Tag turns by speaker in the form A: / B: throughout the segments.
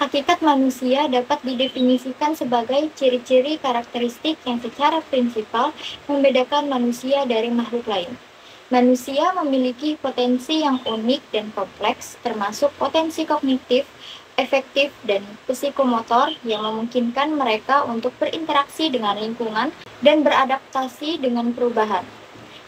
A: Hakikat manusia dapat didefinisikan sebagai ciri-ciri karakteristik yang secara prinsipal membedakan manusia dari makhluk lain. Manusia memiliki potensi yang unik dan kompleks, termasuk potensi kognitif, efektif, dan psikomotor yang memungkinkan mereka untuk berinteraksi dengan lingkungan dan beradaptasi dengan perubahan.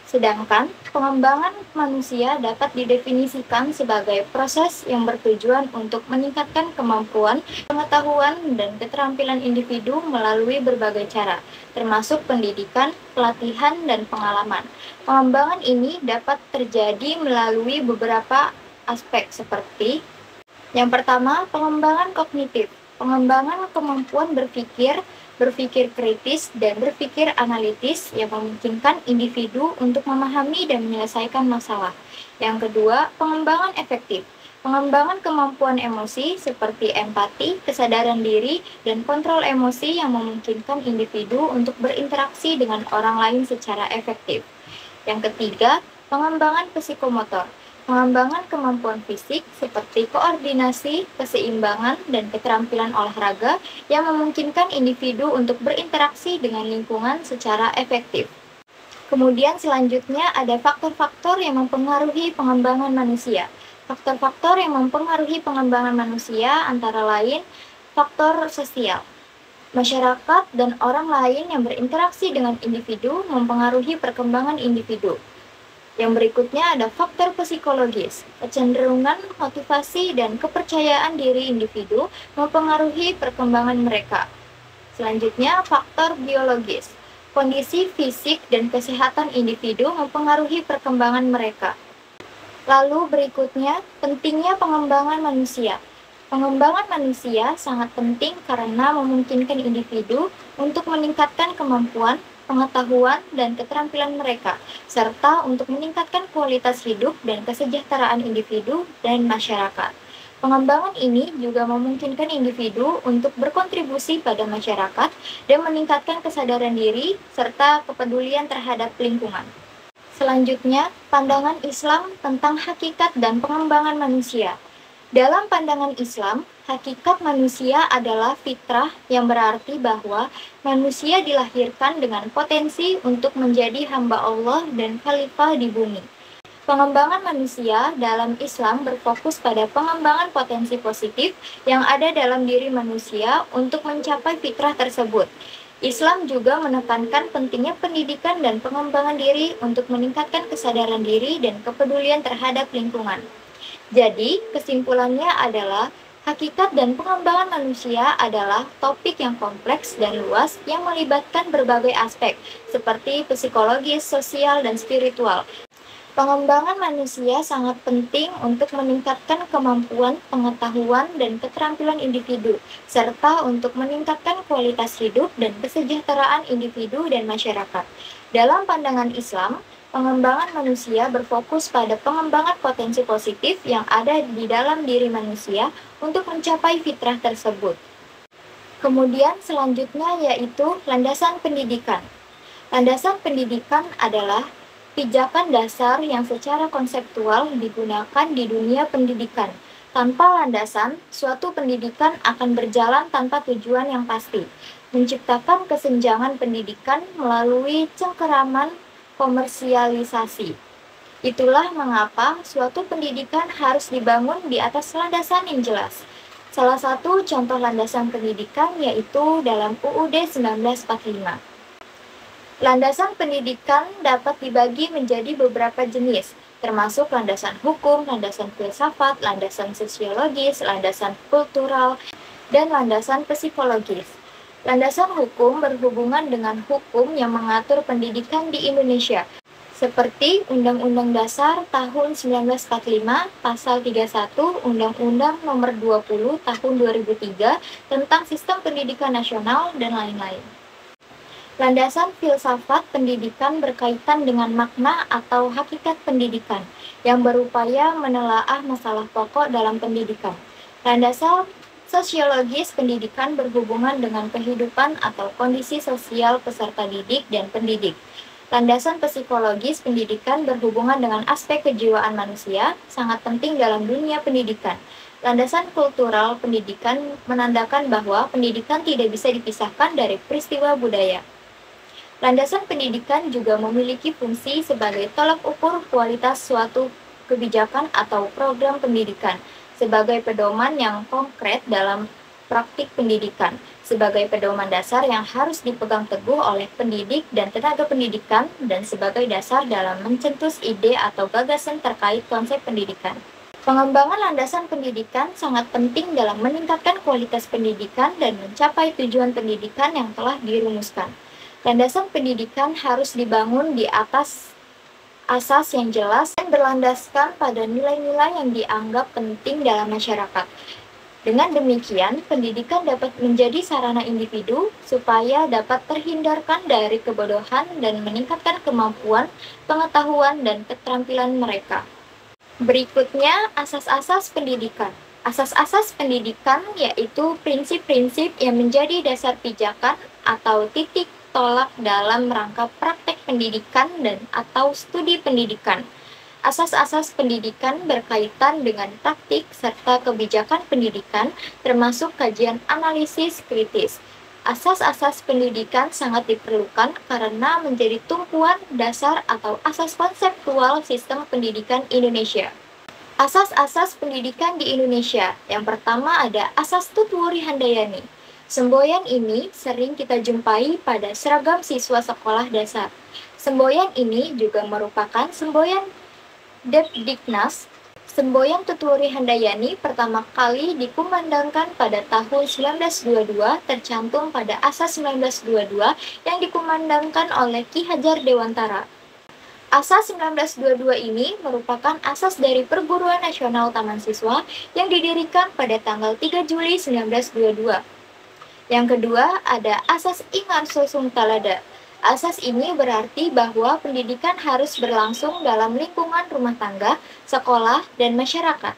A: Sedangkan pengembangan manusia dapat didefinisikan sebagai proses yang bertujuan untuk meningkatkan kemampuan, pengetahuan, dan keterampilan individu melalui berbagai cara, termasuk pendidikan, pelatihan, dan pengalaman. Pengembangan ini dapat terjadi melalui beberapa aspek seperti yang pertama, pengembangan kognitif. Pengembangan kemampuan berpikir kritis, dan berpikir analitis yang memungkinkan individu untuk memahami dan menyelesaikan masalah. Yang kedua, pengembangan efektif. Pengembangan kemampuan emosi seperti empati, kesadaran diri, dan kontrol emosi yang memungkinkan individu untuk berinteraksi dengan orang lain secara efektif. Yang ketiga, pengembangan psikomotor. Pengembangan kemampuan fisik seperti koordinasi, keseimbangan, dan keterampilan olahraga yang memungkinkan individu untuk berinteraksi dengan lingkungan secara efektif. Kemudian selanjutnya ada faktor-faktor yang mempengaruhi pengembangan manusia. Faktor-faktor yang mempengaruhi pengembangan manusia antara lain faktor sosial. Masyarakat dan orang lain yang berinteraksi dengan individu mempengaruhi perkembangan individu. Yang berikutnya ada faktor psikologis. Kecenderungan, motivasi, dan kepercayaan diri individu mempengaruhi perkembangan mereka. Selanjutnya, faktor biologis. Kondisi fisik dan kesehatan individu mempengaruhi perkembangan mereka. Lalu berikutnya, pentingnya pengembangan manusia. Pengembangan manusia sangat penting karena memungkinkan individu untuk meningkatkan kemampuan, pengetahuan, dan keterampilan mereka, serta untuk meningkatkan kualitas hidup dan kesejahteraan individu dan masyarakat. Pengembangan ini juga memungkinkan individu untuk berkontribusi pada masyarakat dan meningkatkan kesadaran diri serta kepedulian terhadap lingkungan. Selanjutnya, pandangan Islam tentang hakikat dan pengembangan manusia. Dalam pandangan Islam, hakikat manusia adalah fitrah yang berarti bahwa manusia dilahirkan dengan potensi untuk menjadi hamba Allah dan khalifah di bumi. Pengembangan manusia dalam Islam berfokus pada pengembangan potensi positif yang ada dalam diri manusia untuk mencapai fitrah tersebut. Islam juga menekankan pentingnya pendidikan dan pengembangan diri untuk meningkatkan kesadaran diri dan kepedulian terhadap lingkungan. Jadi, kesimpulannya adalah hakikat dan pengembangan manusia adalah topik yang kompleks dan luas yang melibatkan berbagai aspek, seperti psikologis, sosial, dan spiritual. Pengembangan manusia sangat penting untuk meningkatkan kemampuan, pengetahuan, dan keterampilan individu, serta untuk meningkatkan kualitas hidup dan kesejahteraan individu dan masyarakat. Dalam pandangan Islam, pengembangan manusia berfokus pada pengembangan potensi positif yang ada di dalam diri manusia untuk mencapai fitrah tersebut. Kemudian selanjutnya yaitu landasan pendidikan. Landasan pendidikan adalah pijakan dasar yang secara konseptual digunakan di dunia pendidikan. Tanpa landasan, suatu pendidikan akan berjalan tanpa tujuan yang pasti, menciptakan kesenjangan pendidikan melalui cengkeraman komersialisasi. Itulah mengapa suatu pendidikan harus dibangun di atas landasan yang jelas. Salah satu contoh landasan pendidikan yaitu dalam UUD 1945. Landasan pendidikan dapat dibagi menjadi beberapa jenis, termasuk landasan hukum, landasan filsafat, landasan sosiologis, landasan kultural, dan landasan psikologis. Landasan hukum berhubungan dengan hukum yang mengatur pendidikan di Indonesia, seperti Undang-Undang Dasar tahun 1945, Pasal 31, Undang-Undang Nomor 20 Tahun 2003 tentang Sistem Pendidikan Nasional, dan lain-lain. Landasan filsafat pendidikan berkaitan dengan makna atau hakikat pendidikan, yang berupaya menelaah masalah pokok dalam pendidikan. Landasan sosiologis pendidikan berhubungan dengan kehidupan atau kondisi sosial peserta didik dan pendidik. Landasan psikologis pendidikan berhubungan dengan aspek kejiwaan manusia, sangat penting dalam dunia pendidikan. Landasan kultural pendidikan menandakan bahwa pendidikan tidak bisa dipisahkan dari peristiwa budaya. Landasan pendidikan juga memiliki fungsi sebagai tolak ukur kualitas suatu kebijakan atau program pendidikan, sebagai pedoman yang konkret dalam praktik pendidikan, sebagai pedoman dasar yang harus dipegang teguh oleh pendidik dan tenaga pendidikan, dan sebagai dasar dalam mencetus ide atau gagasan terkait konsep pendidikan. Pengembangan landasan pendidikan sangat penting dalam meningkatkan kualitas pendidikan dan mencapai tujuan pendidikan yang telah dirumuskan. Landasan pendidikan harus dibangun di atas asas yang jelas dan berlandaskan pada nilai-nilai yang dianggap penting dalam masyarakat. Dengan demikian, pendidikan dapat menjadi sarana individu supaya dapat terhindarkan dari kebodohan dan meningkatkan kemampuan, pengetahuan, dan keterampilan mereka. Berikutnya, asas-asas pendidikan. Asas-asas pendidikan yaitu prinsip-prinsip yang menjadi dasar pijakan atau titik tolak dalam rangka praktek pendidikan dan atau studi pendidikan. Asas-asas pendidikan berkaitan dengan taktik serta kebijakan pendidikan, termasuk kajian analisis kritis. Asas-asas pendidikan sangat diperlukan karena menjadi tumpuan dasar atau asas konseptual sistem pendidikan Indonesia. Asas-asas pendidikan di Indonesia. Yang pertama ada Asas Tutwuri Handayani. Semboyan ini sering kita jumpai pada seragam siswa sekolah dasar. Semboyan ini juga merupakan semboyan Depdiknas. Semboyan Tutwuri Handayani pertama kali dikumandangkan pada tahun 1922, tercantum pada Asas 1922 yang dikumandangkan oleh Ki Hajar Dewantara. Asas 1922 ini merupakan asas dari Perguruan Nasional Taman Siswa yang didirikan pada tanggal 3 Juli 1922. Yang kedua, ada Asas Ingarso Sungtalada. Asas ini berarti bahwa pendidikan harus berlangsung dalam lingkungan rumah tangga, sekolah, dan masyarakat.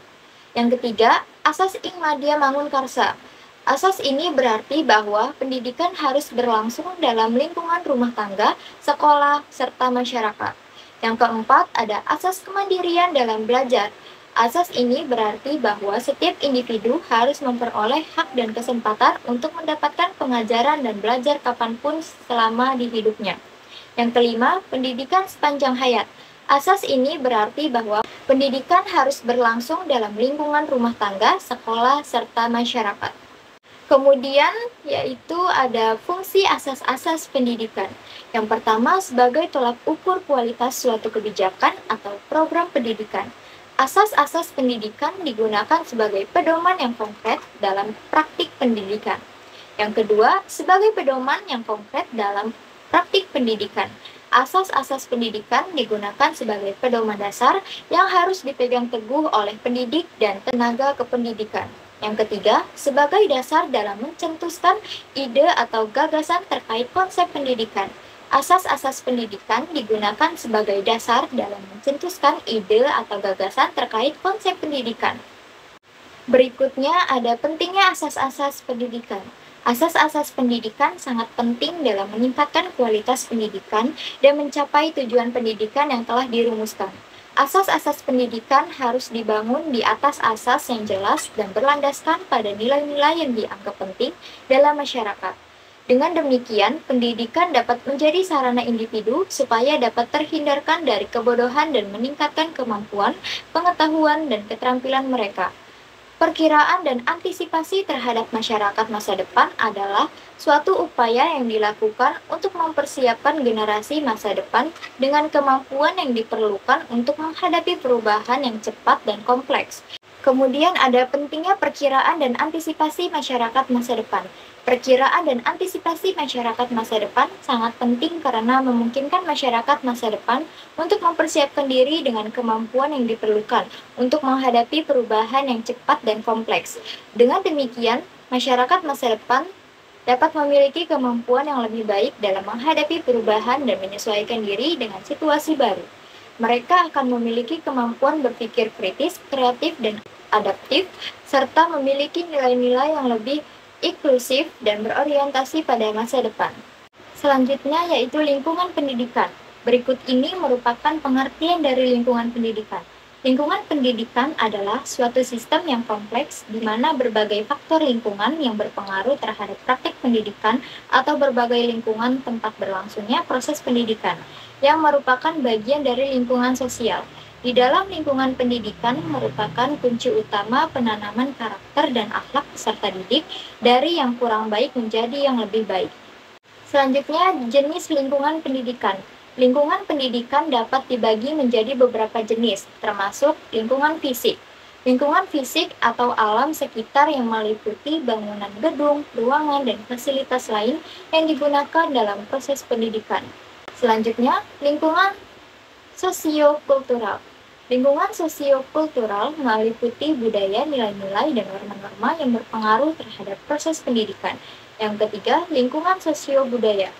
A: Yang ketiga, Asas Ingmadia Mangunkarsa. Asas ini berarti bahwa pendidikan harus berlangsung dalam lingkungan rumah tangga, sekolah, serta masyarakat. Yang keempat, ada Asas Kemandirian dalam belajar. Asas ini berarti bahwa setiap individu harus memperoleh hak dan kesempatan untuk mendapatkan pengajaran dan belajar kapanpun selama di hidupnya. Yang kelima, pendidikan sepanjang hayat. Asas ini berarti bahwa pendidikan harus berlangsung dalam lingkungan rumah tangga, sekolah, serta masyarakat. Kemudian, yaitu ada fungsi asas-asas pendidikan. Yang pertama, sebagai tolak ukur kualitas suatu kebijakan atau program pendidikan. Asas-asas pendidikan digunakan sebagai pedoman yang konkret dalam praktik pendidikan. Yang kedua, sebagai pedoman yang konkret dalam praktik pendidikan. Asas-asas pendidikan digunakan sebagai pedoman dasar yang harus dipegang teguh oleh pendidik dan tenaga kependidikan. Yang ketiga, sebagai dasar dalam mencetuskan ide atau gagasan terkait konsep pendidikan. Asas-asas pendidikan digunakan sebagai dasar dalam mencetuskan ide atau gagasan terkait konsep pendidikan. Berikutnya ada pentingnya asas-asas pendidikan. Asas-asas pendidikan sangat penting dalam meningkatkan kualitas pendidikan dan mencapai tujuan pendidikan yang telah dirumuskan. Asas-asas pendidikan harus dibangun di atas asas yang jelas dan berlandaskan pada nilai-nilai yang dianggap penting dalam masyarakat. Dengan demikian, pendidikan dapat menjadi sarana individu supaya dapat terhindarkan dari kebodohan dan meningkatkan kemampuan, pengetahuan, dan keterampilan mereka. Perkiraan dan antisipasi terhadap masyarakat masa depan adalah suatu upaya yang dilakukan untuk mempersiapkan generasi masa depan dengan kemampuan yang diperlukan untuk menghadapi perubahan yang cepat dan kompleks. Kemudian ada pentingnya perkiraan dan antisipasi masyarakat masa depan. Perkiraan dan antisipasi masyarakat masa depan sangat penting karena memungkinkan masyarakat masa depan untuk mempersiapkan diri dengan kemampuan yang diperlukan untuk menghadapi perubahan yang cepat dan kompleks. Dengan demikian, masyarakat masa depan dapat memiliki kemampuan yang lebih baik dalam menghadapi perubahan dan menyesuaikan diri dengan situasi baru. Mereka akan memiliki kemampuan berpikir kritis, kreatif, dan adaptif, serta memiliki nilai-nilai yang lebih inklusif dan berorientasi pada masa depan. Selanjutnya yaitu lingkungan pendidikan. Berikut ini merupakan pengertian dari lingkungan pendidikan. Lingkungan pendidikan adalah suatu sistem yang kompleks di mana berbagai faktor lingkungan yang berpengaruh terhadap praktik pendidikan atau berbagai lingkungan tempat berlangsungnya proses pendidikan, yang merupakan bagian dari lingkungan sosial. Di dalam lingkungan pendidikan merupakan kunci utama penanaman karakter dan akhlak peserta didik dari yang kurang baik menjadi yang lebih baik. Selanjutnya, jenis lingkungan pendidikan. Lingkungan pendidikan dapat dibagi menjadi beberapa jenis, termasuk lingkungan fisik. Lingkungan fisik atau alam sekitar yang meliputi bangunan gedung, ruangan, dan fasilitas lain yang digunakan dalam proses pendidikan. Selanjutnya, lingkungan sosiokultural. Lingkungan sosiokultural meliputi budaya, nilai-nilai, dan norma-norma yang berpengaruh terhadap proses pendidikan. Yang ketiga, lingkungan sosiobudaya.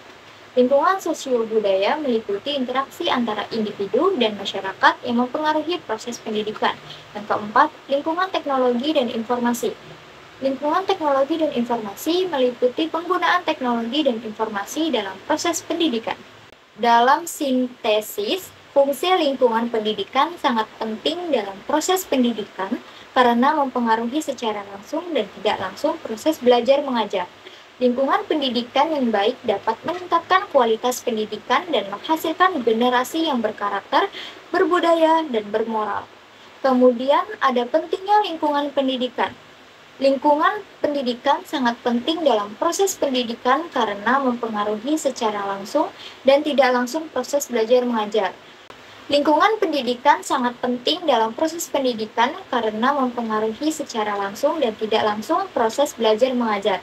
A: Lingkungan sosiobudaya meliputi interaksi antara individu dan masyarakat yang mempengaruhi proses pendidikan. Yang keempat, lingkungan teknologi dan informasi. Lingkungan teknologi dan informasi meliputi penggunaan teknologi dan informasi dalam proses pendidikan. Dalam sintesis, fungsi lingkungan pendidikan sangat penting dalam proses pendidikan karena mempengaruhi secara langsung dan tidak langsung proses belajar mengajar. Lingkungan pendidikan yang baik dapat meningkatkan kualitas pendidikan dan menghasilkan generasi yang berkarakter, berbudaya, dan bermoral. Kemudian ada pentingnya lingkungan pendidikan. Lingkungan pendidikan sangat penting dalam proses pendidikan karena mempengaruhi secara langsung dan tidak langsung proses belajar mengajar. Lingkungan pendidikan sangat penting dalam proses pendidikan karena mempengaruhi secara langsung dan tidak langsung proses belajar mengajar.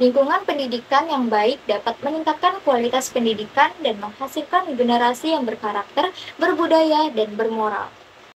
A: Lingkungan pendidikan yang baik dapat meningkatkan kualitas pendidikan dan menghasilkan generasi yang berkarakter, berbudaya, dan bermoral.